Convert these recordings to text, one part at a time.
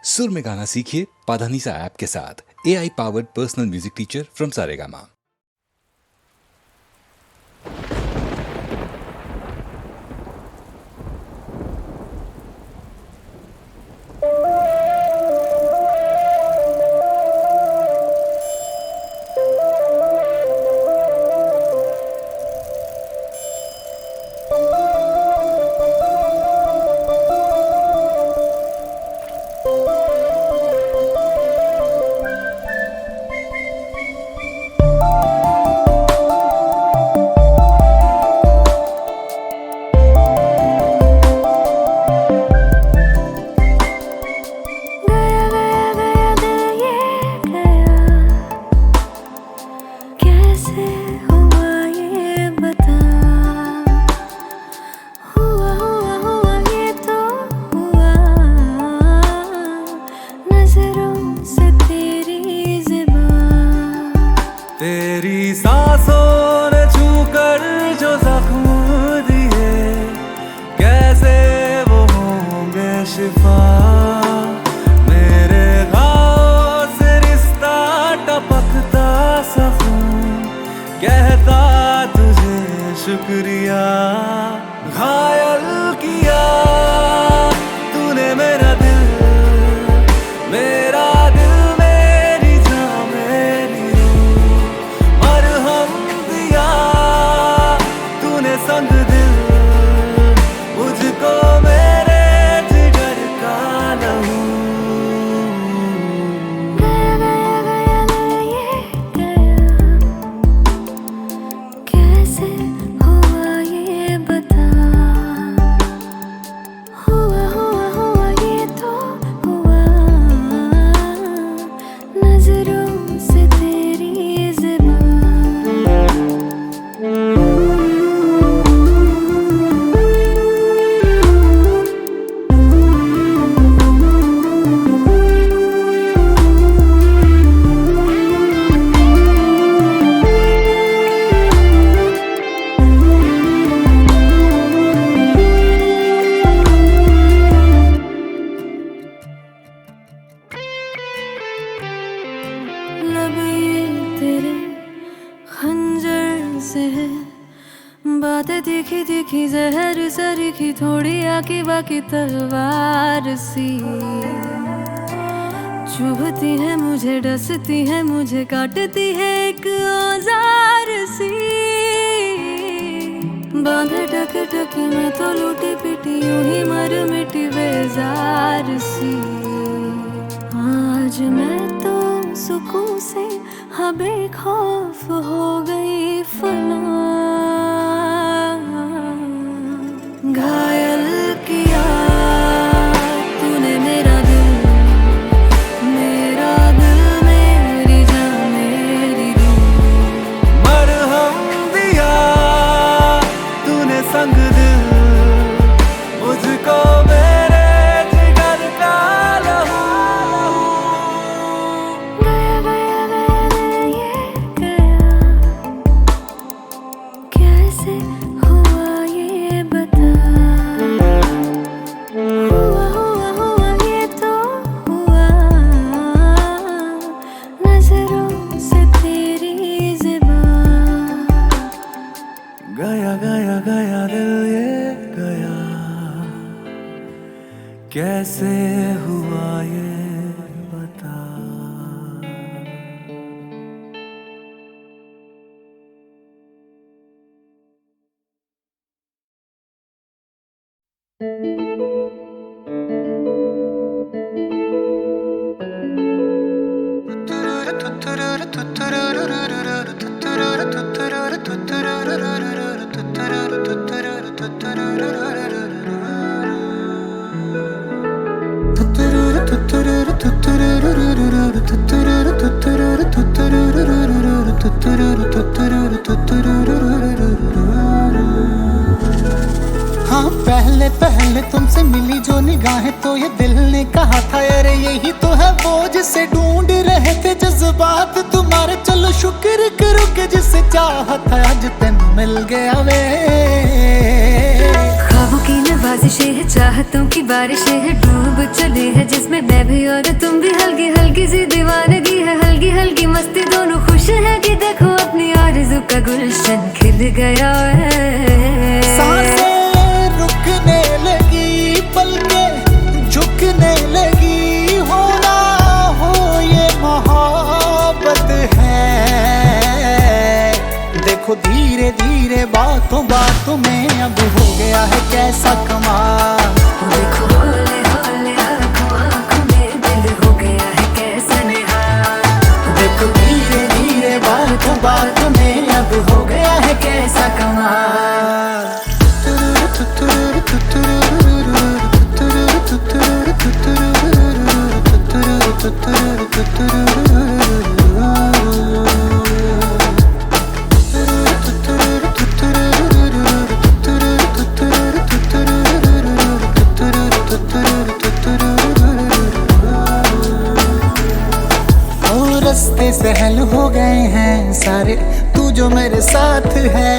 सुर में गाना सीखिए पाधानीसा ऐप के साथ। AI powered personal music teacher from Saregama. तेरी सांसों ने छूकर जो जख्म दिए, कैसे वो होंगे शिफा। मेरे घाव से रिश्ता टपकता सफूं, कहता तुझे शुक्रिया। घायल किया तूने मेरा दिल, मेरा दिल मेरी जान मेरी रूह। मरहम दिया तूने संग दिल, मुझको मेरे जिगर का लहू। कैसे हुआ ये बता, हुआ ये तो हुआ, नजरों से तेरी ज़ुबान। लब ये तेरे खंजर से है, बातें तीखी तीखी जहर सरीखी, थोड़ी आकी बाकी तलवार सी। चुभती है मुझे, डसती है मुझे, काटती है एक औजार सी। बांधे टक टकी में तो लूटी पिटी, यूं ही मर मिटी बेजार सी। आज मैं तो सुकून से हबे खौफ हो गई फना। घायल किया तूने मेरा दिल, मेरा दिल मेरी जान मेरी रूह। मरहम दिया तूने संग दिल, मुझको मेरे जिगर का लहू। कैसे हुआ ये बता, हुआ ये तो हुआ, नजरों से तेरी ज़ुबान। गया गया गया दिल ये गया, कैसे हुआ ये बता। हाँ पहले पहले तुमसे मिली जो निगाहें, तो ये दिल ने कहा था अरे यही तो है वो जिसे ढूंढ रहे थे जज्बात तुम्हारे। चलो शुक्र करो कि जिसे चाहता आज तेन मिल गया वे। ख्वाबों की नवाजिशें हैं, चाहतों की बारिशें हैं, डूब चले हैं जिसमें जिसमें मैं भी और तुम भी, हल्की हल्की सी दीवानगी है, हल्की हल्की मस्ती, दोनों खुश है कि देखो अपनी आरज़ू का गुलशन खिल गया है। सांसें रुकने लगी, पलकें झुकने लगी, होना हो ये मोहब्बत है। देखो धीरे धीरे बातों बातों में अब हो गया है कैसा कमाल। देखो हौले हौले आँखों आँखों में दिल हो गया है कैसा निहाल। देखो धीरे धीरे बातों बातों में अब हो गया है कैसा कमाल। रास्ते सहल हो गए हैं सारे, तू जो मेरे साथ है।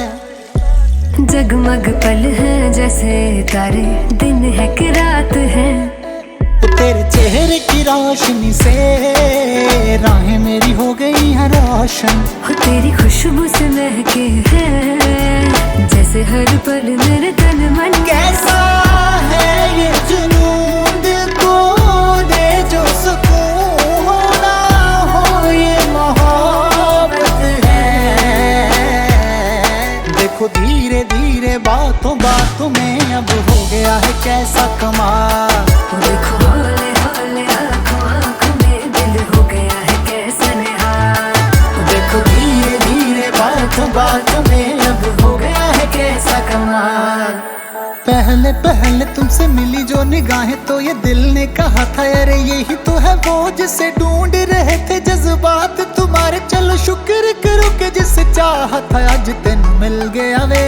जगमग पल है जैसे तारे, दिन है कि रात है। तेरे चेहरे की रोशनी से राहें मेरी हो गई हैं रोशन। हो तेरी खुशबू से महके हैं जैसे हर पल मेरे तन मन। कैसा है ये जुनून, दिल को दे जो सुकून, होना हो ये मोहब्बत है। देखो धीरे धीरे बातों बातों में अब हो गया है कैसा कमाल। देखो हौले हौले आँखों आँखों में दिल हो गया है कैसा निहाल। देखो धीरे धीरे बातों बातों में अब हो गया है कैसा कमाल। पहले पहले तुमसे मिली जो निगाहें तो ये दिल ने कहा था अरे यही तो है वो जिसे ढूंढ रहे थे जज्बात तुम्हारे। चलो शुक्र करो कि जिसे चाहा था आज दिन मिल गया वे।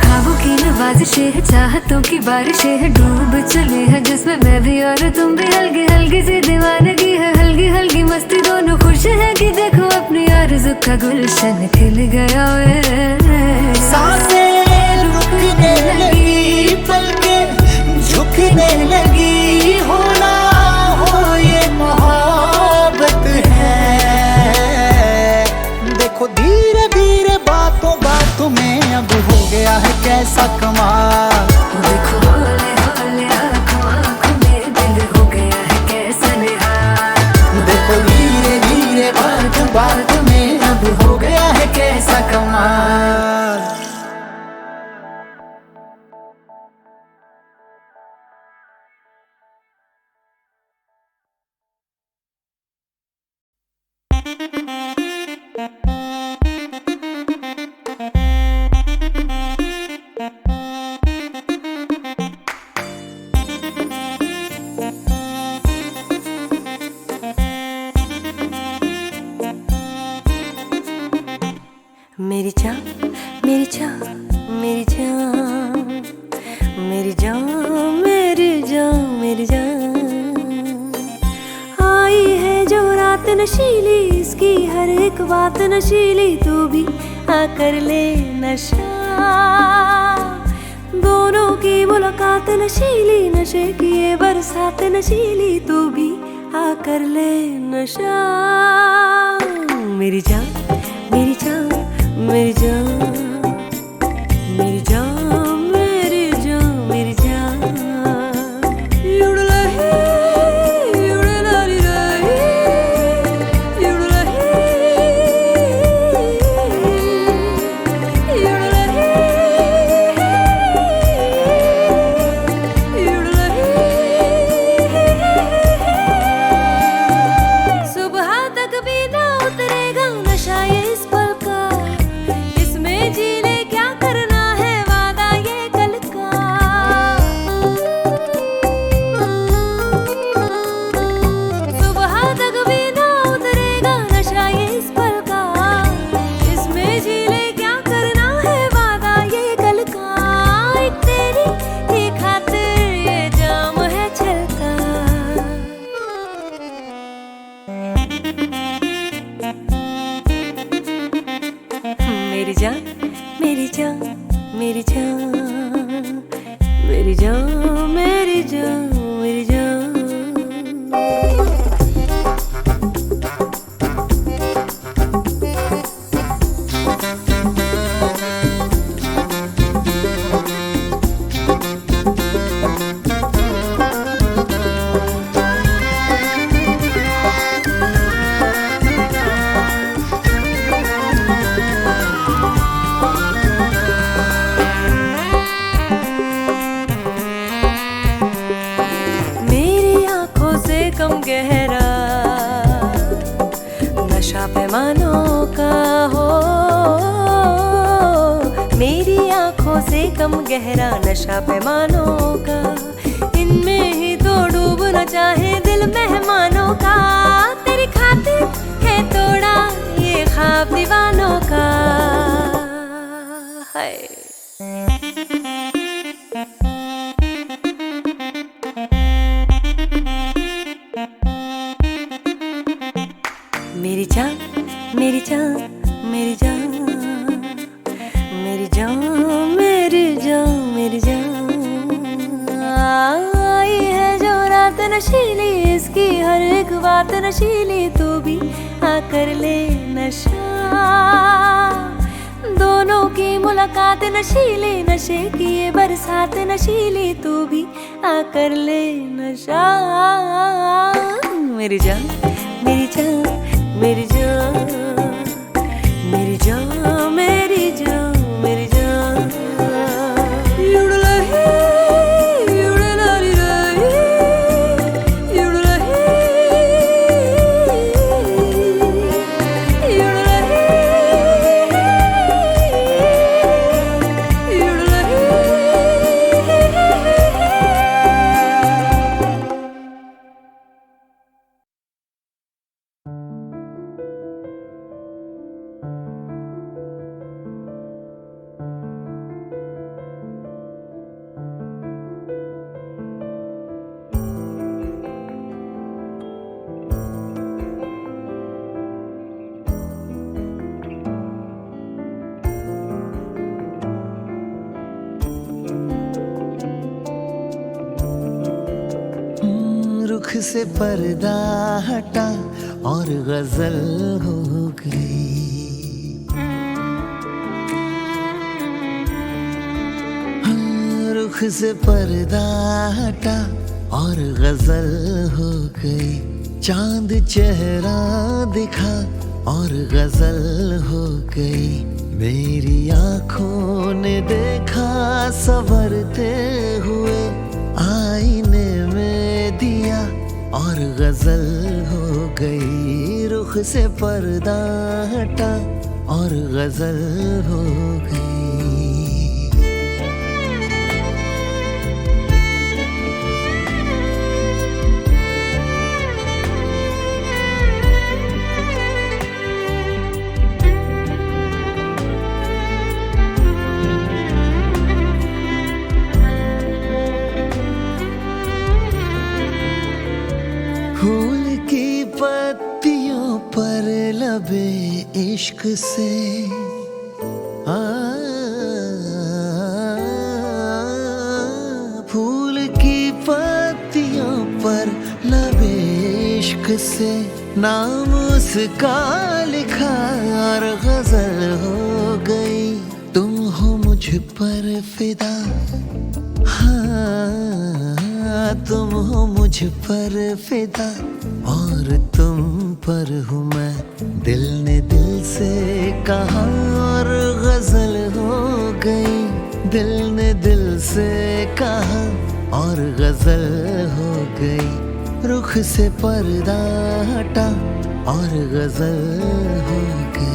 ख्वाबों की नवाज़िशें है, चाहतों की बारिशें है, डूब चले हैं जिसमें मैं भी और तुम भी, हल्की हल्की सी दीवानगी है, हल्की हल्की मस्ती, दोनों खुश है कि देखो अपनी आरज़ू का गुलशन खिल गया है। सांसें रुकने लगी, पलकें झुकने लगी, होना हो ये मोहब्बत है। देखो धीरे धीरे बातों बातों में अब हो गया है कैसा कमाल। देखो हौले हौले आँखों आँखों में दिल हो गया है कैसा निहाल। देखो धीरे धीरे बातों बातों में अब हो गया है कैसा कमाल। मेरी जान मेरी जान मेरी जान मेरी जान मेरी जान मेरी जान, आई है जो रात नशीली, इसकी हर एक बात नशीली, तू भी आकर ले नशा। दोनों की मुलाकात नशीली, नशे की ये बरसात नशीली, तू भी आकर ले नशा। मेरी जान मेरी जान मेरी जान मेरी जान मेरी जान मेरी जान, युड़लही युड़लाली रही युड़लही युड़लही युड़लही। सुबह तक भी ना उतरेगा नशा ये इस पल का, इसमें जी ले क्या करना है वादा कम गहरा नशा पैमानों का हो, मेरी आंखों से कम गहरा नशा पैमानों का, इनमें ही तो डूबना चाहे दिल मेहमानों का। तेरी खातिर है तोड़ा ये ख्वाब दीवानों का है। मेरी जान मेरी जान मेरी जान मेरी जान मेरी जान मेरी जान, आई है जो रात नशीली, इसकी हर एक बात नशीली, तू भी आकर ले नशा। दोनों की मुलाकात नशीली, नशे की ये बरसात नशीली, तू भी आकर ले नशा। मेरी जान मेरी जान मेरी जान मेरी जान मेरी जान मेरी जान, युड़लही युड़लाली रही युड़लही युड़लही युड़लही। रुख से पर्दा हटा और गजल हो गई। रुख से पर्दा हटा और गजल हो गई। चांद चेहरा दिखा और गजल हो गई। मेरी आंखों ने देखा संवरते हुए, आईने में दिया और गजल हो गई। रुख से पर्दा हटा और गजल हो गई। फूल की पत्तियों पर लबे इश्क से फूल की पत्तियों पर लबे इश्क से नाम उसका लिखा और गजल हो गई। तुम हो मुझ पर फिदा, हाँ तुम हो मुझ पर फिदा और तुम पर हूँ मैं। दिल ने दिल से कहा और गजल हो गई। दिल ने दिल से कहा और गजल हो गई। रुख से पर्दा हटा और गजल हो गई।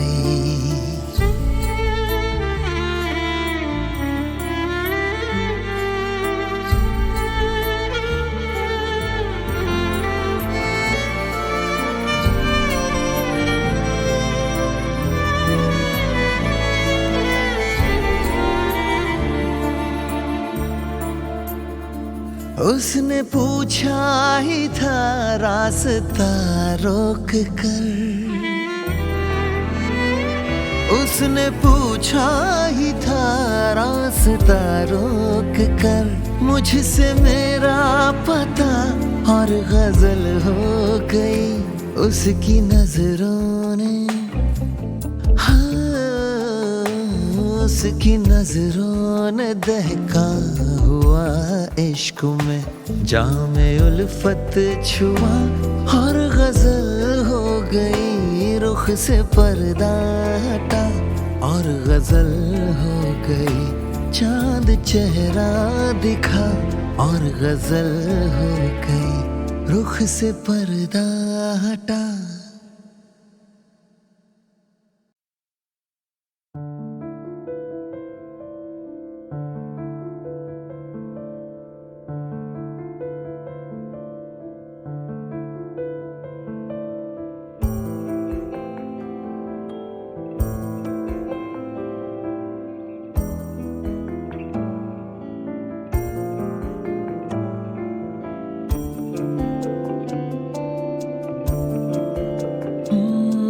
उसने पूछा ही था रास्ता रोक कर। उसने पूछा ही था रास्ता रोक कर। मुझसे मेरा पता और गजल हो गई। उसकी नजरों ने, उसकी नजरों ने दहका हुआ इश्क में जामे उल्फत छुआ और गजल हो गई। रुख से पर्दा हटा और गजल हो गई। चांद चेहरा दिखा और गजल हो गई। रुख से पर्दा हटा।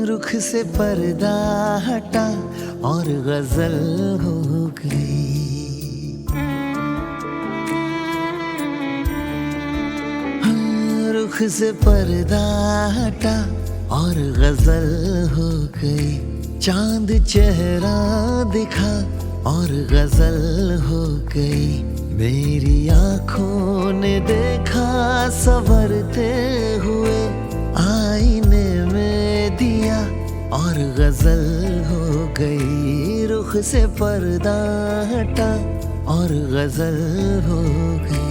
रुख से पर्दा हटा और गजल हो गई। रुख से पर्दा हटा और गजल हो गई। चांद चेहरा दिखा और गजल हो गई। मेरी आंखों ने देखा संवरते हुए, आईने में दिया और गजल हो गई। रुख से पर्दा हटा और गजल हो गई।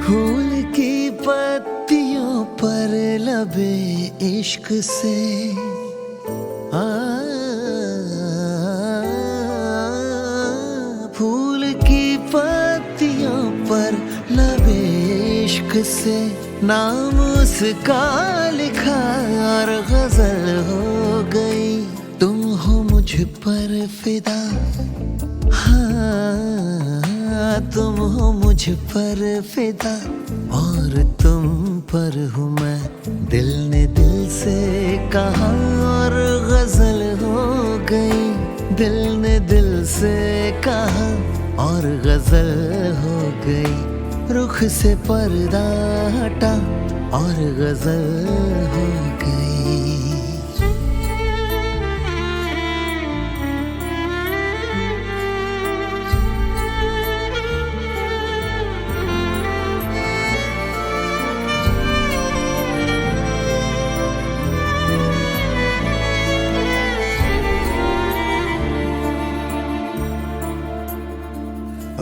फूल की पत्तियों पर लबे इश्क से फूल की पत्तियों पर लबे इश्क से नाम उसका लिखा और गजल हो गई। तुम हो मुझ पर फिदा, हाँ तुम हो मुझ पर फिदा और तुम पर हूँ मैं। दिल ने दिल से कहा और गजल हो गई। दिल ने दिल से कहा और गजल हो गई। रुख से पर्दा हटा और गजल हो गई।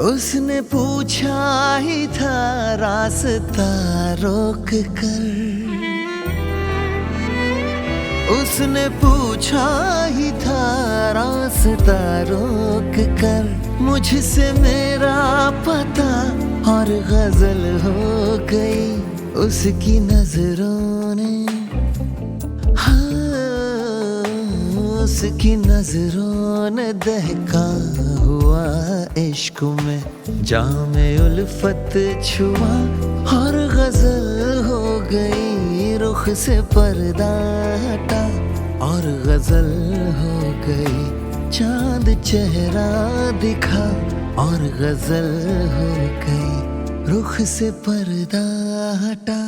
उसने पूछा ही था रास्ता रोक कर। उसने पूछा ही था रास्ता रोक कर। मुझसे मेरा पता और गजल हो गई। उसकी नजरों ने, उसकी नजरों ने दहका हुआ इश्क में जामे उल्फत छुआ और गजल हो गई। रुख से पर्दा हटा और गजल हो गई। चांद चेहरा दिखा और गजल हो गई। रुख से पर्दा हटा।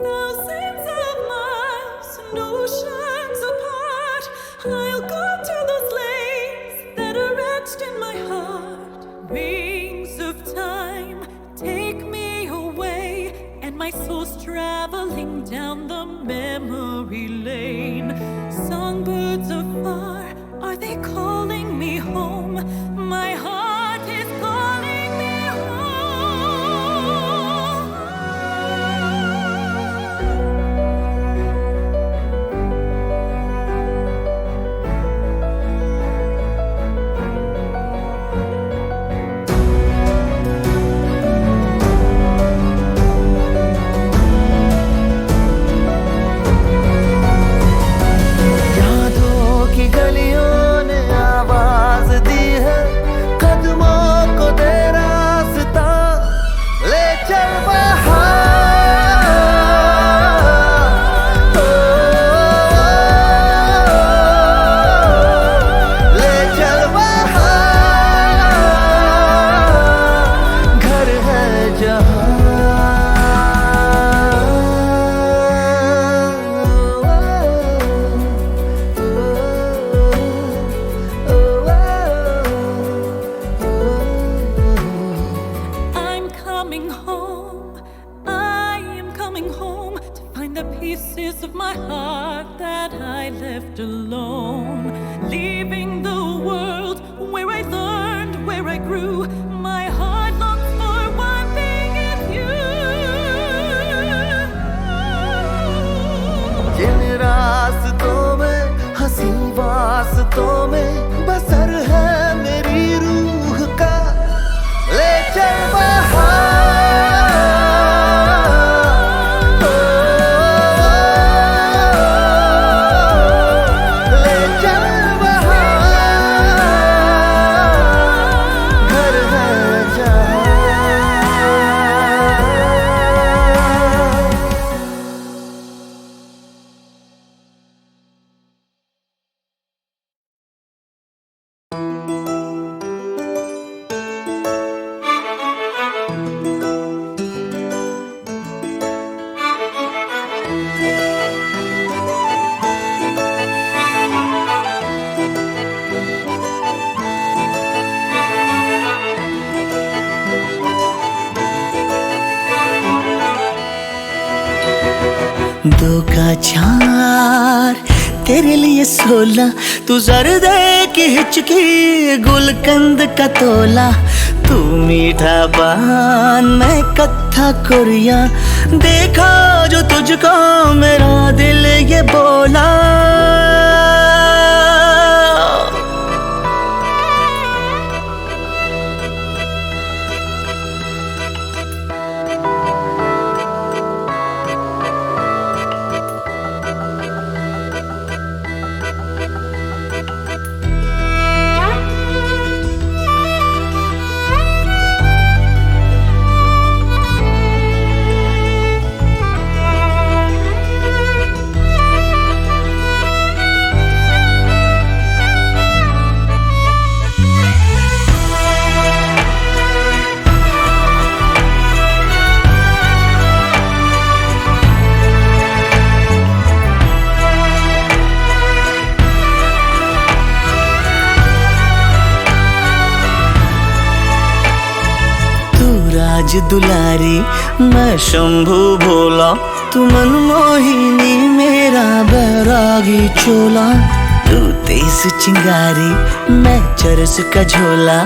Thousands of miles and oceans apart, I'll go to those lanes that are etched in my heart. Wings of time take me away, and my soul's traveling down the memory lane. Songbirds afar, are they calling me home? My heart is calling me home. pieces of my heart that I left alone, leaving the world where I learned, where I grew. My heart longs for one thing, it's you. जिन रास्तों में हंसी वास्तों में बसर है मेरी रूह का, ले चल दो का चार तेरे लिए 16, तू जर्दे की हिचकी गुलकंद का तोला, तू मीठा पान मैं कत्था कुरिया, देखा जो तुझको मेरा दिल ये बोला। राज दुलारी मैं शंभू भोला, तू मनमोहिनी मेरा बैरागी चोला, तू तेज चिंगारी मैं चरस का झोला,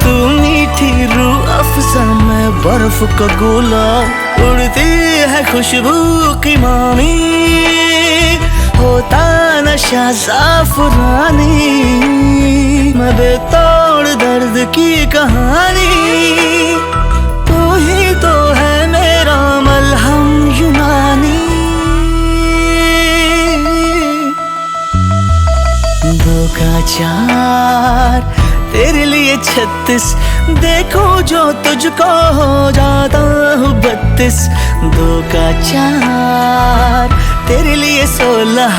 तू मीठी रूह अफ़ज़ा मैं बर्फ का गोला, उड़ती है खुशबू की मामी होता नशा ज़ाफ़रानी, मैं बेतोड़ दर्द की कहानी, ही तो है मेरा मलहम यूनानी। दो का चार तेरे लिए 36, देखो जो तुझको हो जाता हूँ 32, दो का चार तेरे लिए 16,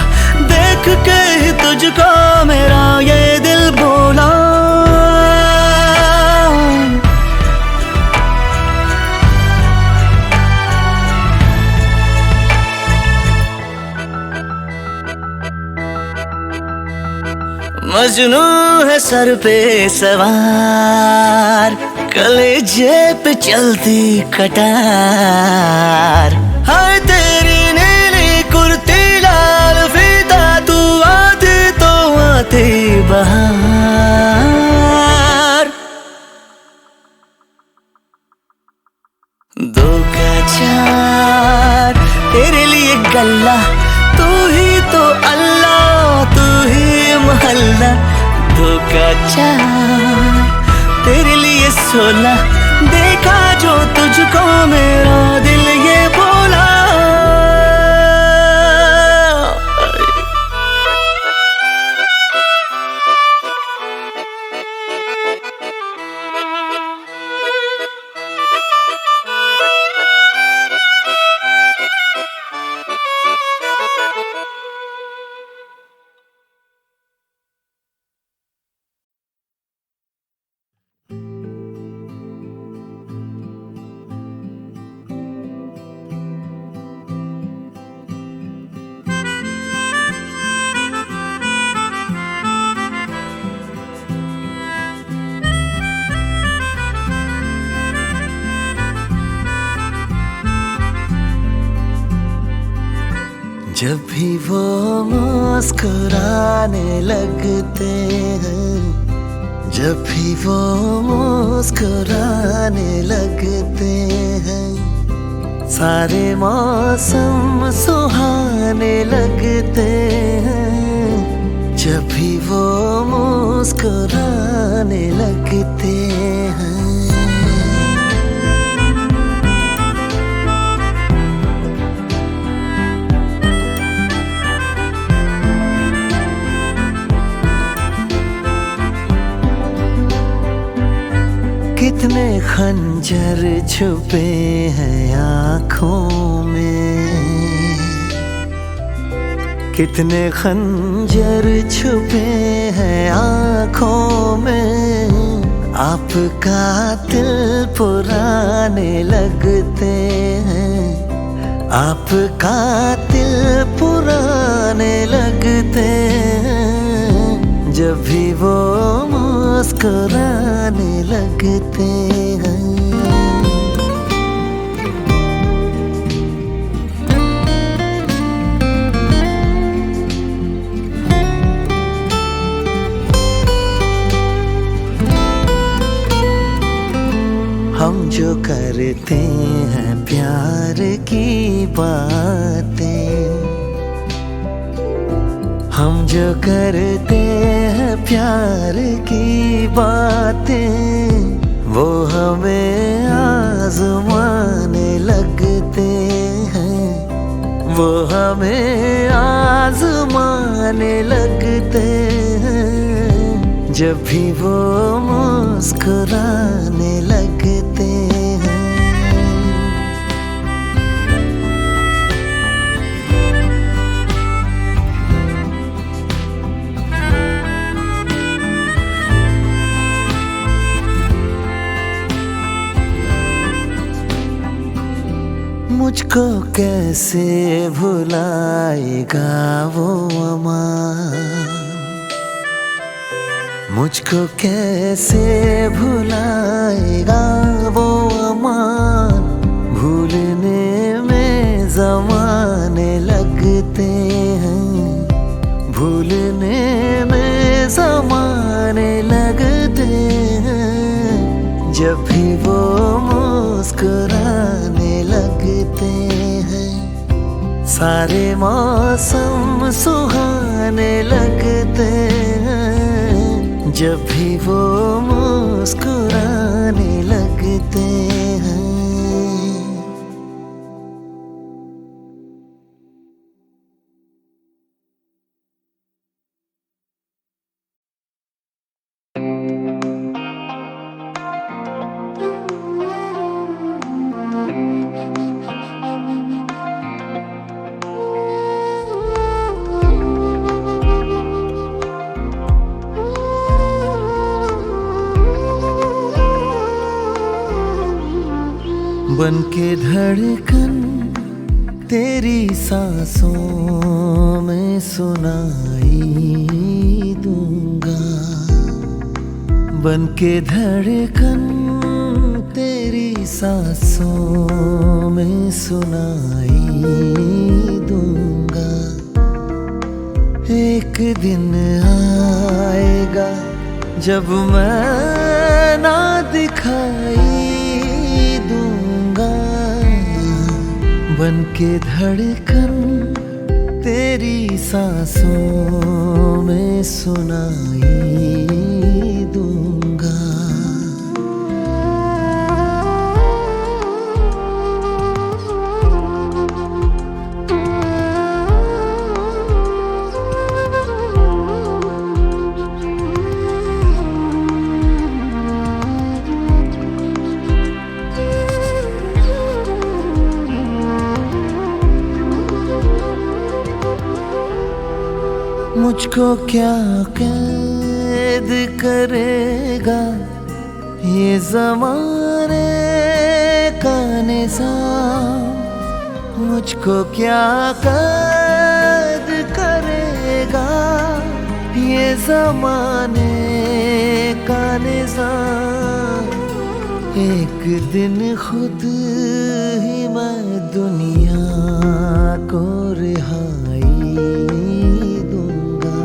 देख के ही तुझको मेरा ये दिल बोला। मजनू है सर पे सवार, कलेजे पे चलती कटार, हाय तेरी नीली कुर्ती लाल फीता, तू आती तो आती बहार। दो का चार तेरे लिए गल्ला, तू ही तो अल्लाह, तू ही महल्ला, दो का चार तेरे लिए 16, देखा जो तुझको मेरा दिल ये बोला। जब भी वो मुस्कुराने लगते हैं, जब भी वो मुस्कुराने लगते हैं, सारे मौसम सुहाने लगते हैं। जब भी वो मुस्कुराने लगते हैं। कितने खंजर छुपे हैं आँखों में, कितने खंजर छुपे हैं आँखों में। आपका दिल पुराने लगते हैं, आपका दिल पुराने लगते हैं। जब भी वो मुस्कुराने लगते हैं। हम जो करते हैं प्यार की बातें, हम जो करते हैं प्यार की बातें, वो हमें आज़माने लगते हैं, वो हमें आज़माने लगते हैं। जब भी वो मुस्कुराने लगते हैं। मुझको कैसे भुलाएगा वो अमान, मुझको कैसे भुलाएगा वो अमान। भूलने में ज़माने लगते हैं, भूलने में ज़माने लगते हैं। जब भी वो मुस्कुराने लगते हैं, सारे मौसम सुहाने लगते हैं। जब भी वो मुस्कुराने लगते हैं। बन के धड़कन तेरी सांसों में सुनाई दूंगा, बन के धड़कन तेरी सांसों में सुनाई दूंगा। एक दिन आएगा जब मैं ना दिखाई दूंगा, बन के धड़कन तेरी सांसों में सुनाई दूंगा। मुझको क्या कैद करेगा ये ज़माने का निज़ाम, मुझको क्या कैद करेगा ये ज़माने का निज़ाम। एक दिन खुद ही मैं दुनिया को रिहाई दूंगा।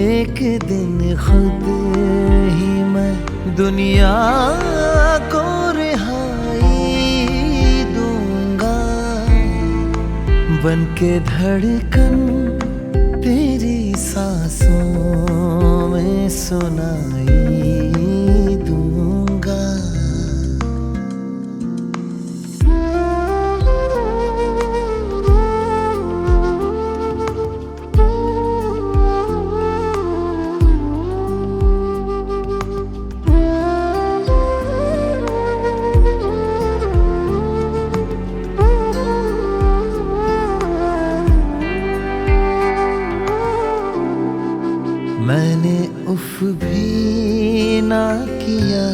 एक दिन खुद ही मैं दुनिया को रिहाई दूंगा। बन के धड़कन तेरी सांसों में सुनाई दूंगा। मैंने उफ भी ना किया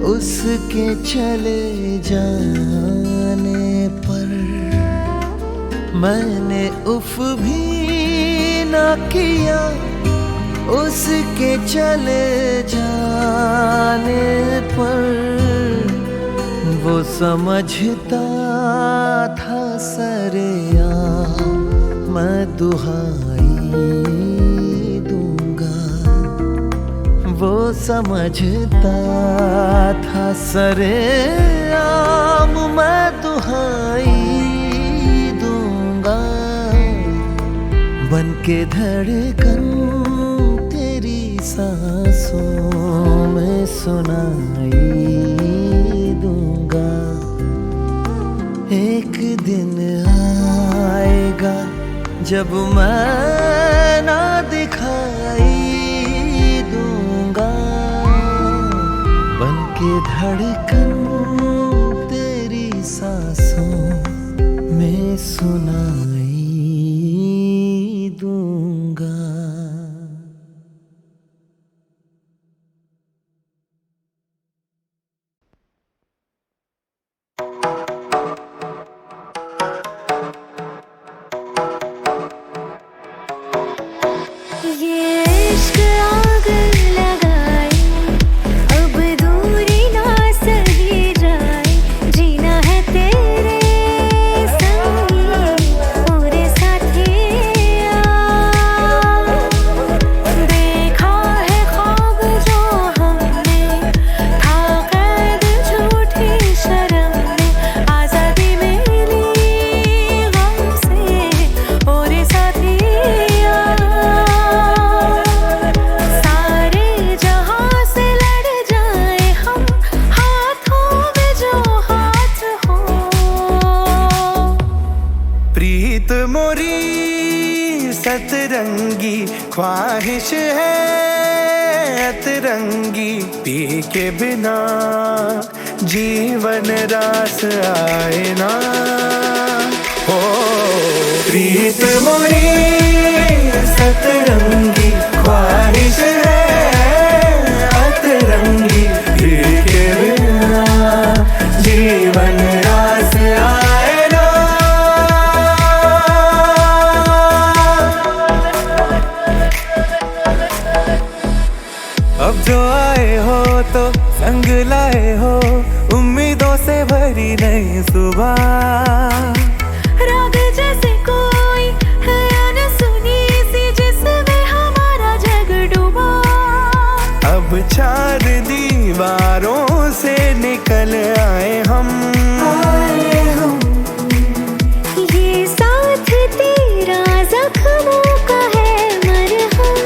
उसके चले जाने पर। मैंने उफ भी ना किया उसके चले जाने पर। वो समझता था सरेआम मैं दुहाई दूंगा। वो समझता था सरेआम मैं दुहाई दूंगा। बन के धड़कन तेरी सांसों में सुनाई दूंगा। एक दिन आएगा जब मैं ना दिखाई दूंगा। बन के धड़कन तेरी सांसों में सुनाई दूंगा। ये इश्क आग लगाए, अब दूरी ना सही जाए। जीना है तेरे संगी पूरे साथिया। देखा है ख्वाब जो हमने, था कैद झूठी शर्म में। आजादी मिली गम से पूरे साथिया। सारे जहां से लड़ जाए हम, हाथों में जो हाथ हो। प्रीत मोरी सतरंगी ख्वाहिश है अतरंगी। पी के बिना जीवन रास आए ना हो। प्रीत मोरी सतरंगी ख्वाहिश है अतरंगी। पी के बिना जीवन रास आए ना। अब जो आए हो तो संग लाए हो, उम्मीदों से भरी नई सुबह। राग जैसे कोई है अनसुनी सी जिसमें हमारा जग डूबा। अब चार दीवारों से निकल आए हम। ये साथ तेरा जख्मों का है मरहम।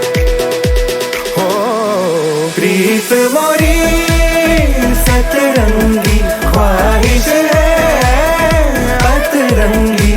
हो प्रीत मोरी सतरंगी ख्वाहिश है अतरंगी।